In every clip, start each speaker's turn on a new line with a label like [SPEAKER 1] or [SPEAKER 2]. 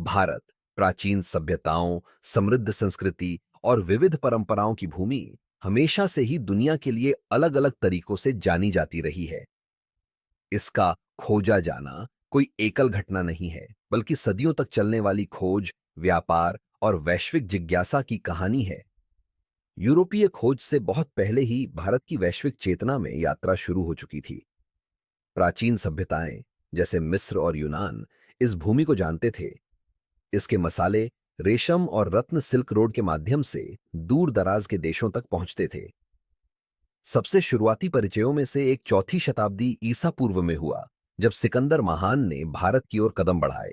[SPEAKER 1] भारत प्राचीन सभ्यताओं, समृद्ध संस्कृति और विविध परंपराओं की भूमि हमेशा से ही दुनिया के लिए अलग-अलग तरीकों से जानी जाती रही है। इसका खोजा जाना कोई एकल घटना नहीं है, बल्कि सदियों तक चलने वाली खोज, व्यापार और वैश्विक जिज्ञासा की कहानी है। यूरोपीय खोज से बहुत पहले ही भारत की वैश्विक चेतना में यात्रा शुरू हो चुकी थी। प्राचीन सभ्यताएं जैसे मिस्र और यूनान इस भूमि को जानते थे। इसके मसाले रेशम और रत्न सिल्क रोड के माध्यम से दूर दराज के देशों तक पहुंचते थे। सबसे शुरुआती परिचयों में से एक चौथी शताब्दी ईसा पूर्व में हुआ, जब सिकंदर महान ने भारत की ओर कदम बढ़ाए।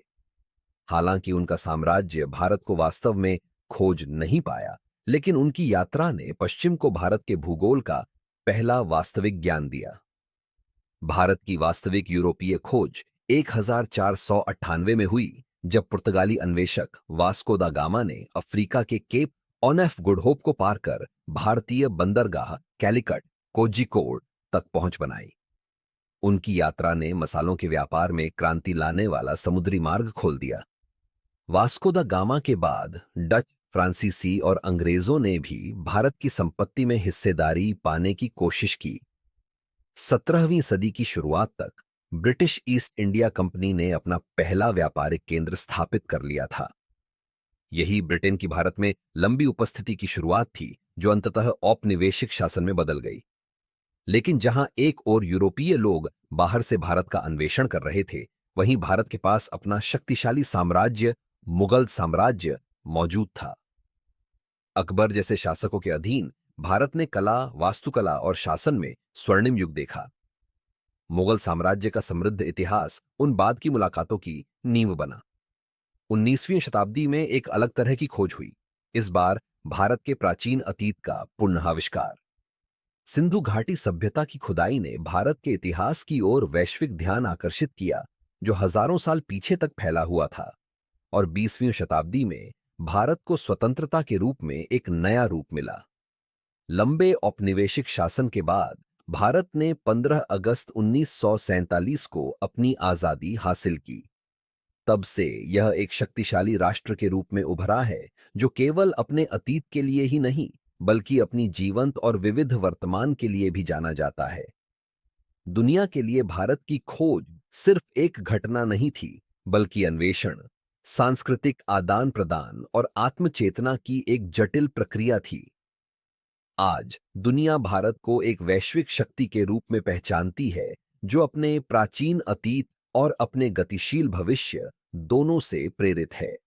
[SPEAKER 1] हालांकि उनका साम्राज्य भारत को वास्तव में खोज नहीं पाया, लेकिन उनकी यात्रा ने पश्चिम को भारत के भूगोल का पहला वास्तविक ज्ञान दिया। भारत की वास्तविक यूरोपीय खोज 1498 में हुई, जब पुर्तगाली अन्वेषक वास्को दा गामा ने अफ्रीका के केप ऑनेफ गुड होप को पार कर भारतीय बंदरगाह कैलिकट, कोझिकोड तक पहुंच बनाई। उनकी यात्रा ने मसालों के व्यापार में क्रांति लाने वाला समुद्री मार्ग खोल दिया। वास्को दा गामा के बाद डच, फ्रांसीसी और अंग्रेजों ने भी भारत की संपत्ति में हिस्सेदारी पाने की कोशिश की। 17वीं सदी की शुरुआत तक ब्रिटिश ईस्ट इंडिया कंपनी ने अपना पहला व्यापारिक केंद्र स्थापित कर लिया था। यही ब्रिटेन की भारत में लंबी उपस्थिति की शुरुआत थी, जो अंततः औपनिवेशिक शासन में बदल गई। लेकिन जहां एक और यूरोपीय लोग बाहर से भारत का अन्वेषण कर रहे थे, वहीं भारत के पास अपना शक्तिशाली साम्राज्य, मुगल साम्राज्य, मौजूद था। अकबर जैसे शासकों के अधीन भारत ने कला, वास्तुकला और शासन में स्वर्णिम युग देखा। मुगल साम्राज्य का समृद्ध इतिहास उन बाद की मुलाकातों की नींव बना। 19वीं शताब्दी में एक अलग तरह की खोज हुई, इस बार भारत के प्राचीन अतीत का पुनःाविष्कार। सिंधु घाटी सभ्यता की खुदाई ने भारत के इतिहास की ओर वैश्विक ध्यान आकर्षित किया, जो हजारों साल पीछे तक फैला हुआ था। और 20वीं शताब्दी में भारत को स्वतंत्रता के रूप में एक नया रूप मिला। लंबे औपनिवेशिक शासन के बाद भारत ने 15 अगस्त 1947 को अपनी आजादी हासिल की। तब से यह एक शक्तिशाली राष्ट्र के रूप में उभरा है, जो केवल अपने अतीत के लिए ही नहीं, बल्कि अपनी जीवंत और विविध वर्तमान के लिए भी जाना जाता है। दुनिया के लिए भारत की खोज सिर्फ एक घटना नहीं थी, बल्कि अन्वेषण, सांस्कृतिक आदान प्रदान और आत्मचेतना की एक जटिल प्रक्रिया थी। आज दुनिया भारत को एक वैश्विक शक्ति के रूप में पहचानती है, जो अपने प्राचीन अतीत और अपने गतिशील भविष्य दोनों से प्रेरित है।